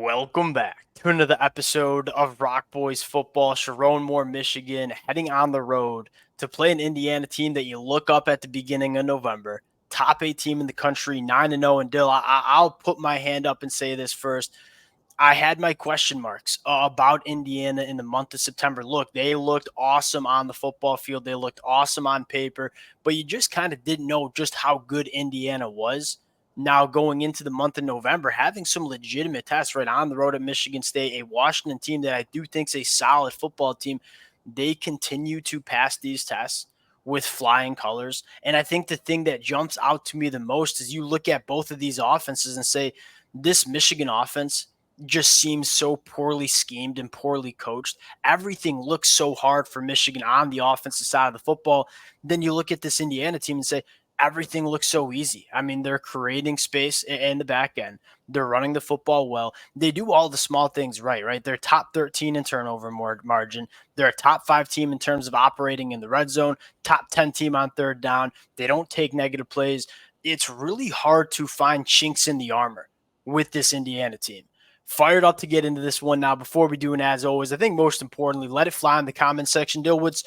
Welcome back to another episode of Rock Boys Football. Sherrone Mmore, Michigan, heading on the road to play an Indiana team that you look up at the beginning of November. Top 8 team in the country, 9-0. And Dill, I'll put my hand up and say this first. I had my question marks about Indiana in the month of September. Look, they looked awesome on the football field. They looked awesome on paper, but you just kind of didn't know just how good Indiana was. Now going into the month of November, having some legitimate tests right on the road at Michigan State, a Washington team that I do think is a solid football team, they continue to pass these tests with flying colors. And I think the thing that jumps out to me the most is you look at both of these offenses and say, this Michigan offense just seems so poorly schemed and poorly coached. Everything looks so hard for Michigan on the offensive side of the football. Then you look at this Indiana team and say, everything looks so easy. I mean, they're creating space in the back end. They're running the football well. They do all the small things right? They're top 13 in turnover margin. They're a top 5 team in terms of operating in the red zone, top 10 team on third down. They don't take negative plays. It's really hard to find chinks in the armor with this Indiana team. Fired up to get into this one now. Before we do, and as always, I think most importantly, let it fly in the comment section. Dill, what's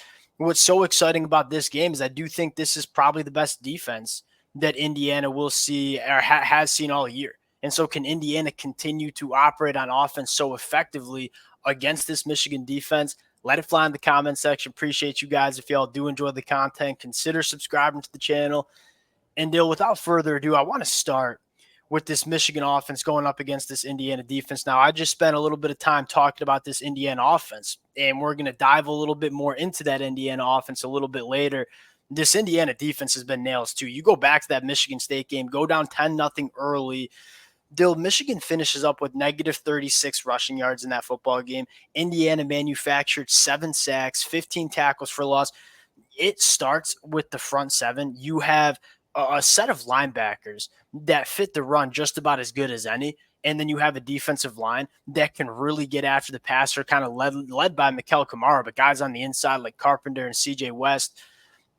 so exciting about this game is I do think this is probably the best defense that Indiana will see or has seen all year. And so can Indiana continue to operate on offense so effectively against this Michigan defense? Let it fly in the comment section. Appreciate you guys. If y'all do enjoy the content, consider subscribing to the channel. And Dill, without further ado, I want to start with this Michigan offense going up against this Indiana defense. Now, I just spent a little bit of time talking about this Indiana offense, and we're going to dive a little bit more into that Indiana offense a little bit later. This Indiana defense has been nails too. You go back to that Michigan State game, go down 10-0 early. Dill, Michigan finishes up with negative 36 rushing yards in that football game. Indiana manufactured 7 sacks, 15 tackles for loss. It starts with the front seven. You have a set of linebackers that fit the run just about as good as any. And then you have a defensive line that can really get after the passer, kind of led by Mikel Kamara, but guys on the inside like Carpenter and CJ West.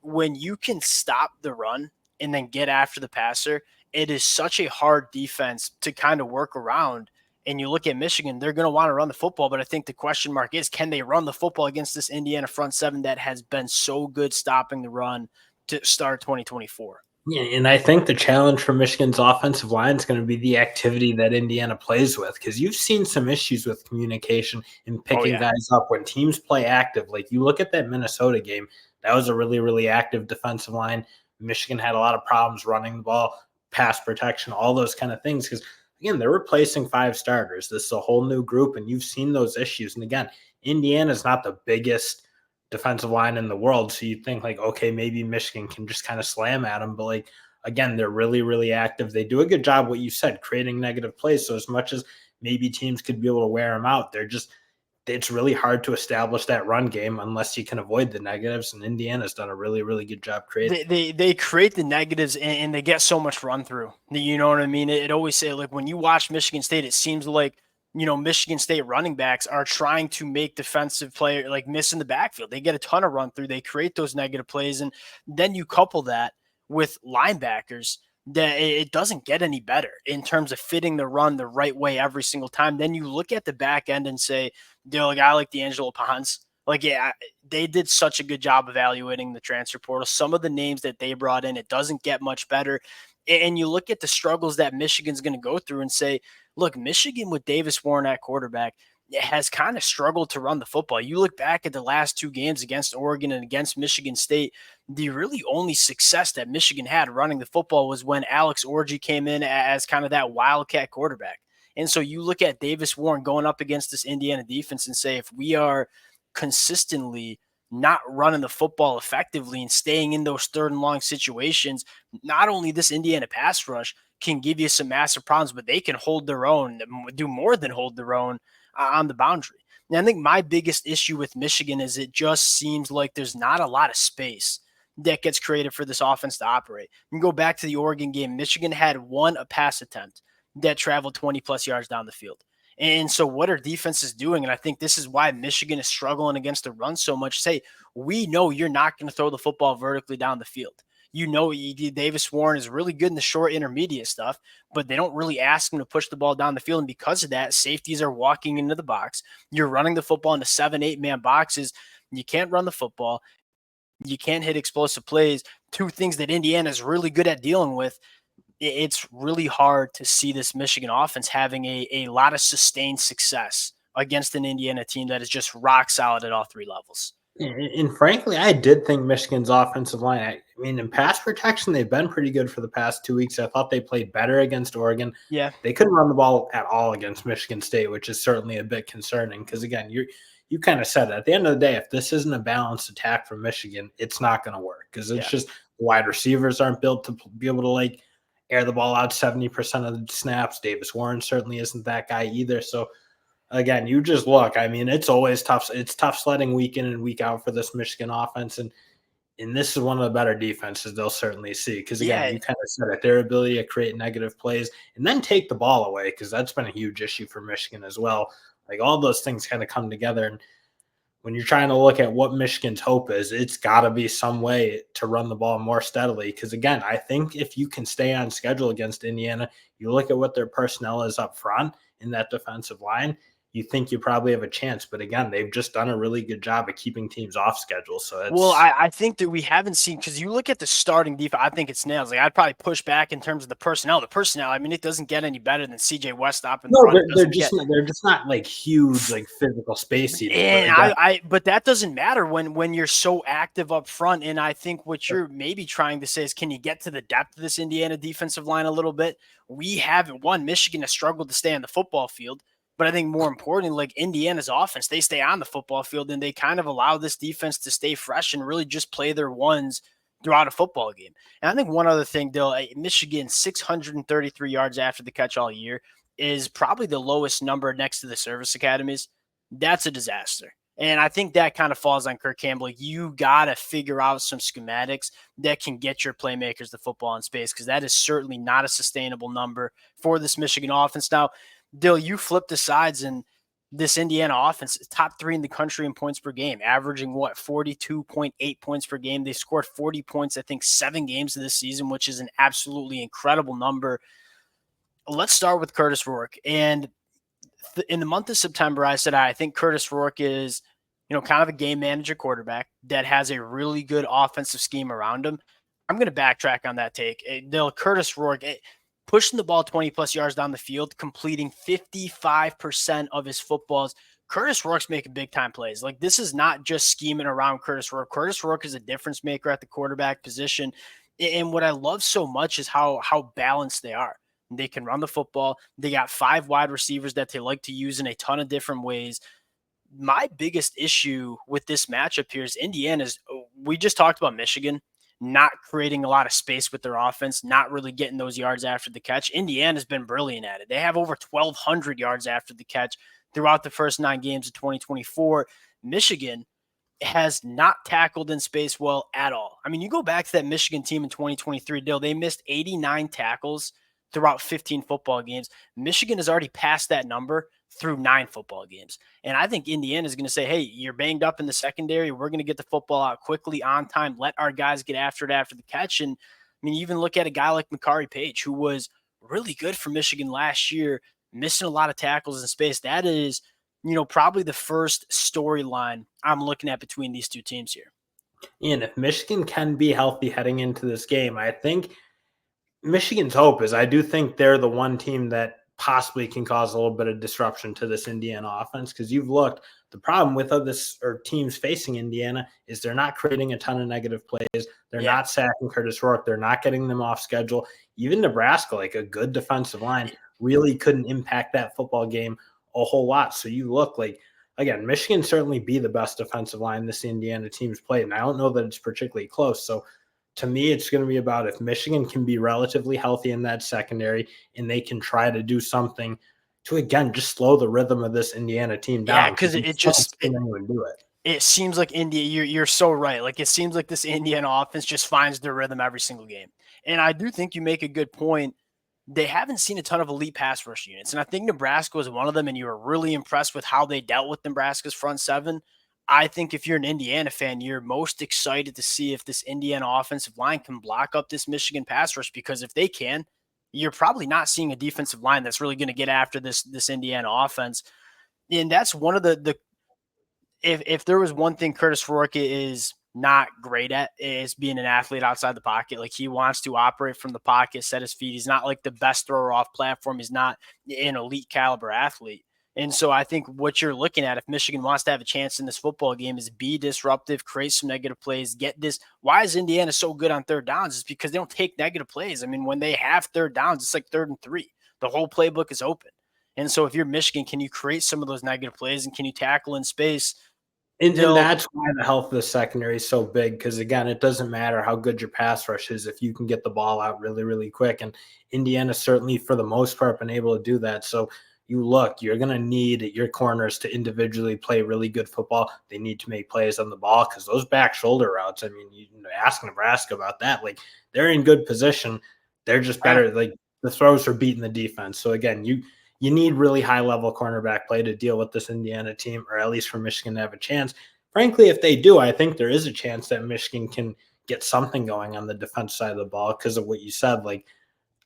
When you can stop the run and then get after the passer, it is such a hard defense to kind of work around. And you look at Michigan, they're going to want to run the football, but I think the question mark is, can they run the football against this Indiana front seven that has been so good stopping the run to start 2024? Yeah, and I think the challenge for Michigan's offensive line is going to be the activity that Indiana plays with, because you've seen some issues with communication and picking guys up when teams play active. Like you look at that Minnesota game, that was a really, really active defensive line. Michigan had a lot of problems running the ball, pass protection, all those kind of things, because, again, they're replacing 5 starters. This is a whole new group, and you've seen those issues. And, again, Indiana's not the biggest defensive line in the world. So you think like, okay, maybe Michigan can just kind of slam at them. But like, again, they're really, really active. They do a good job, what you said, creating negative plays. So as much as maybe teams could be able to wear them out, it's really hard to establish that run game unless you can avoid the negatives. And Indiana's done a really, really good job creating. They create the negatives and they get so much run through. You know what I mean? It always say, like, when you watch Michigan State, it seems like, Michigan State running backs are trying to make defensive player like miss in the backfield. They get a ton of run through. They create those negative plays. And then you couple that with linebackers that it doesn't get any better in terms of fitting the run the right way every single time. Then you look at the back end and say, a guy like D'Angelo Ponce, like, yeah, they did such a good job evaluating the transfer portal. Some of the names that they brought in, it doesn't get much better. And you look at the struggles that Michigan's going to go through and say, look, Michigan with Davis Warren at quarterback has kind of struggled to run the football. You look back at the last 2 games against Oregon and against Michigan State, the really only success that Michigan had running the football was when Alex Orji came in as kind of that wildcat quarterback. And so you look at Davis Warren going up against this Indiana defense and say, if we are consistently not running the football effectively and staying in those 3rd and long situations, not only this Indiana pass rush can give you some massive problems, but they can hold their own, do more than hold their own on the boundary. And I think my biggest issue with Michigan is it just seems like there's not a lot of space that gets created for this offense to operate. You can go back to the Oregon game. Michigan had 1 pass attempt that traveled 20 plus yards down the field. And so what are defenses doing? And I think this is why Michigan is struggling against the run so much. Say, we know you're not going to throw the football vertically down the field. Davis Warren is really good in the short intermediate stuff, but they don't really ask him to push the ball down the field. And because of that, safeties are walking into the box. You're running the football into 7-8 man boxes. You can't run the football. You can't hit explosive plays. Two things that Indiana is really good at dealing with. It's really hard to see this Michigan offense having a lot of sustained success against an Indiana team that is just rock solid at all three levels. And frankly, I did think Michigan's offensive line, I mean, in pass protection, they've been pretty good for the past 2 weeks. I thought they played better against Oregon. Yeah. They couldn't run the ball at all against Michigan State, which is certainly a bit concerning because, again, you kind of said it. At the end of the day, if this isn't a balanced attack from Michigan, it's not going to work because it's just wide receivers aren't built to be able to, like, air the ball out 70% of the snaps. Davis Warren certainly isn't that guy either. So, again, you just look. I mean, it's always tough. It's tough sledding week in and week out for this Michigan offense, and this is one of the better defenses they'll certainly see because, again, you kind of said it, their ability to create negative plays and then take the ball away because that's been a huge issue for Michigan as well. Like, all those things kind of come together, and when you're trying to look at what Michigan's hope is, it's got to be some way to run the ball more steadily because, again, I think if you can stay on schedule against Indiana, you look at what their personnel is up front in that defensive line, you think you probably have a chance. But again, they've just done a really good job of keeping teams off schedule. So it's, well, I think that we haven't seen, because you look at the starting defense, I think it's nails. Like, I'd probably push back in terms of the personnel. The personnel, I mean, it doesn't get any better than CJ Westop in the run. They're just not like huge, like physical space eaters. And but that doesn't matter when you're so active up front. And I think what you're maybe trying to say is, can you get to the depth of this Indiana defensive line a little bit? We haven't. Michigan has struggled to stay on the football field. But I think more importantly, like Indiana's offense, they stay on the football field and they kind of allow this defense to stay fresh and really just play their ones throughout a football game. And I think one other thing, Dill, Michigan 633 yards after the catch all year is probably the lowest number next to the service academies. That's a disaster. And I think that kind of falls on Kirk Campbell. You got to figure out some schematics that can get your playmakers the football in space, because that is certainly not a sustainable number for this Michigan offense. Now, Dill, you flip the sides, and this Indiana offense is top 3 in the country in points per game, averaging 42.8 points per game. They scored 40 points, I think, 7 games of this season, which is an absolutely incredible number. Let's start with Curtis Rourke. And in the month of September, I said I think Curtis Rourke is, kind of a game manager quarterback that has a really good offensive scheme around him. I'm going to backtrack on that take. Dill, Curtis Rourke, pushing the ball 20-plus yards down the field, completing 55% of his footballs. Curtis Rourke's making big-time plays. Like, this is not just scheming around Curtis Rourke. Curtis Rourke is a difference maker at the quarterback position. And what I love so much is how balanced they are. They can run the football. They got 5 wide receivers that they like to use in a ton of different ways. My biggest issue with this matchup here is Indiana's. We just talked about Michigan not creating a lot of space with their offense, not really getting those yards after the catch. Indiana's been brilliant at it. They have over 1,200 yards after the catch throughout the first 9 games of 2024. Michigan has not tackled in space well at all. I mean, you go back to that Michigan team in 2023, Dill, they missed 89 tackles throughout 15 football games. Michigan has already passed that number through 9 football games. And I think Indiana is going to say, hey, you're banged up in the secondary. We're going to get the football out quickly, on time, let our guys get after it after the catch. And I mean, even look at a guy like Makari Page, who was really good for Michigan last year, missing a lot of tackles in space. That is, probably the first storyline I'm looking at between these two teams here. And if Michigan can be healthy heading into this game, I think Michigan's hope is, I do think they're the one team that possibly can cause a little bit of disruption to this Indiana offense, because you've looked, the problem with teams facing Indiana is they're not creating a ton of negative plays. They're not sacking Curtis Rourke. They're not getting them off schedule. Even Nebraska, like a good defensive line, really couldn't impact that football game a whole lot. So you look like, again, Michigan certainly be the best defensive line this Indiana team's played, and I don't know that it's particularly close. So to me, it's going to be about if Michigan can be relatively healthy in that secondary and they can try to do something to, again, just slow the rhythm of this Indiana team down. Yeah, because it seems like you're so right. Like, it seems like this Indiana offense just finds their rhythm every single game. And I do think you make a good point. They haven't seen a ton of elite pass rush units. And I think Nebraska was one of them, and you were really impressed with how they dealt with Nebraska's front seven. I think if you're an Indiana fan, you're most excited to see if this Indiana offensive line can block up this Michigan pass rush, because if they can, you're probably not seeing a defensive line that's really going to get after this Indiana offense. And that's one of the if there was one thing Curtis Rourke is not great at, is being an athlete outside the pocket. Like, he wants to operate from the pocket, set his feet. He's not like the best thrower off platform. He's not an elite caliber athlete. And so I think what you're looking at, if Michigan wants to have a chance in this football game, is be disruptive, create some negative plays, get this. Why is Indiana so good on third downs? It's because they don't take negative plays. I mean, when they have third downs, it's like 3rd and 3. The whole playbook is open. And so if you're Michigan, can you create some of those negative plays, and can you tackle in space? And that's why the health of the secondary is so big, because, again, it doesn't matter how good your pass rush is if you can get the ball out really, really quick. And Indiana certainly, for the most part, been able to do that. So you're going to need your corners to individually play really good football. They need to make plays on the ball, because those back shoulder routes, I mean, you ask Nebraska about that. Like, they're in good position. They're just better. Like, the throws are beating the defense. So, again, you need really high-level cornerback play to deal with this Indiana team, or at least for Michigan to have a chance. Frankly, if they do, I think there is a chance that Michigan can get something going on the defense side of the ball because of what you said. Like,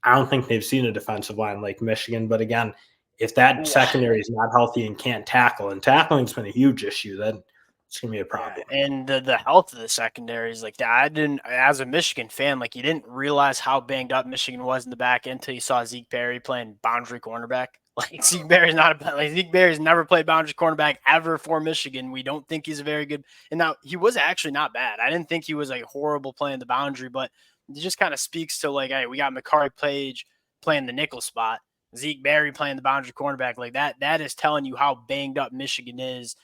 I don't think they've seen a defensive line like Michigan. But, again, if that secondary is not healthy and can't tackle, and tackling's been a huge issue, then it's going to be a problem. Yeah, and the health of the secondary is like that. I didn't, as a Michigan fan, like, you didn't realize how banged up Michigan was in the back end until you saw Zeke Berry playing boundary cornerback. Like, Zeke Berry's never played boundary cornerback ever for Michigan. We don't think he's a very good. And now, he was actually not bad. I didn't think he was like horrible playing the boundary, but it just kind of speaks to, like, hey, we got Makari Page playing the nickel spot, Zeke Berry playing the boundary cornerback. Like, that is telling you how banged up Michigan is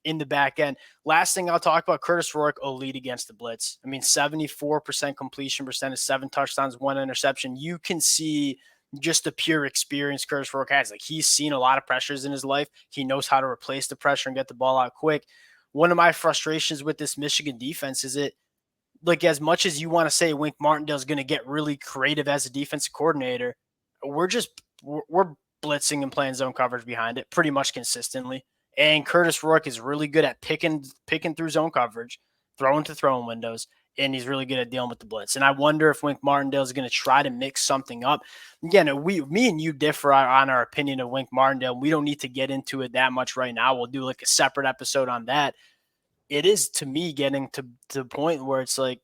in the back end. Last thing I'll talk about, Curtis Rourke, elite against the blitz. I mean, 74% completion percentage, 7 touchdowns, 1 interception. You can see just the pure experience Curtis Rourke has. Like, he's seen a lot of pressures in his life. He knows how to replace the pressure and get the ball out quick. One of my frustrations with this Michigan defense is like, as much as you want to say Wink Martindale is going to get really creative as a defensive coordinator, we're blitzing and playing zone coverage behind it pretty much consistently. And Curtis Rourke is really good at picking through zone coverage, throwing to throwing windows, and he's really good at dealing with the blitz. And I wonder if Wink Martindale is going to try to mix something up. Again, me and you differ on our opinion of Wink Martindale. We don't need to get into it that much right now. We'll do like a separate episode on that. It is, to me, getting to the point where it's like,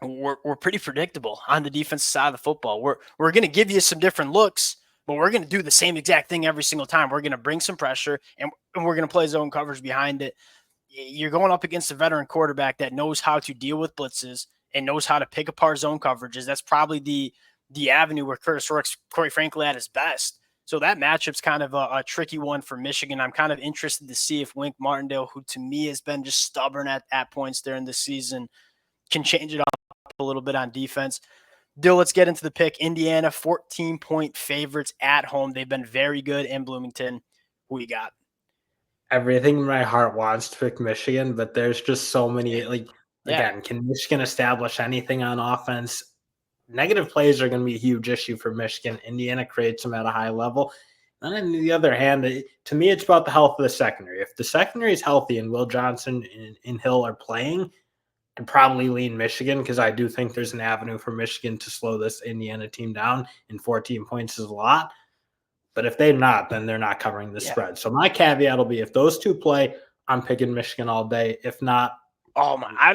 we're pretty predictable on the defensive side of the football. We're going to give you some different looks, but we're going to do the same exact thing every single time. We're going to bring some pressure, and we're going to play zone coverage behind it. You're going up against a veteran quarterback that knows how to deal with blitzes and knows how to pick apart zone coverages. That's probably the avenue where Curtis Rourke's, quite frankly, at his best. So that matchup's kind of a tricky one for Michigan. I'm kind of interested to see if Wink Martindale, who to me has been just stubborn at points during the season, can change it up a little bit on defense. Dill, let's get into the pick. Indiana, 14-point favorites at home. They've been very good in Bloomington. Who you got? Everything in my heart wants to pick Michigan, but there's just so many. Like, again, can Michigan establish anything on offense? Negative plays are going to be a huge issue for Michigan. Indiana creates them at a high level. And on the other hand, to me, it's about the health of the secondary. If the secondary is healthy and Will Johnson and Hill are playing, I'd probably lean Michigan, because I do think there's an avenue for Michigan to slow this Indiana team down, and 14 points is a lot. But if they're not, then they're not covering the spread. So my caveat will be, if those two play, I'm picking Michigan all day. If not, oh my, I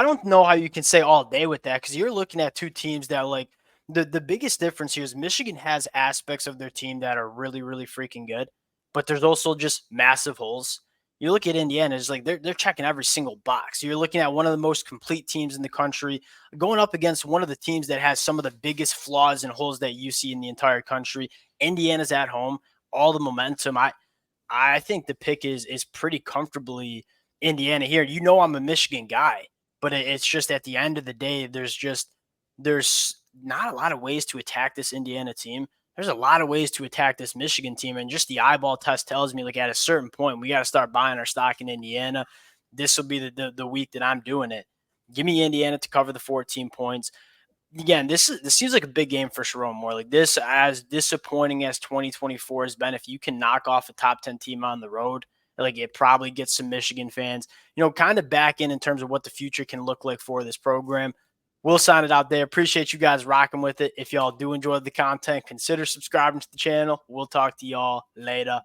don't know how you can say all day with that, because you're looking at two teams that, like, the biggest difference here is Michigan has aspects of their team that are really, really freaking good, but there's also just massive holes. You look at Indiana, it's like they're checking every single box. You're looking at one of the most complete teams in the country going up against one of the teams that has some of the biggest flaws and holes that you see in the entire country. Indiana's at home, all the momentum. I think the pick is pretty comfortably Indiana here. You know, I'm a Michigan guy, but it's just at the end of the day, there's not a lot of ways to attack this Indiana team. There's a lot of ways to attack this Michigan team, and just the eyeball test tells me, like, at a certain point, we got to start buying our stock in Indiana. This will be the week that I'm doing it. Give me Indiana to cover the 14 points. Again, this seems like a big game for Sherrone Mmore. Like, this, as disappointing as 2024 has been, if you can knock off a top 10 team on the road, Like, it probably gets some Michigan fans, kind of back in terms of what the future can look like for this program. We'll sign it out there. Appreciate you guys rocking with it. If y'all do enjoy the content, consider subscribing to the channel. We'll talk to y'all later.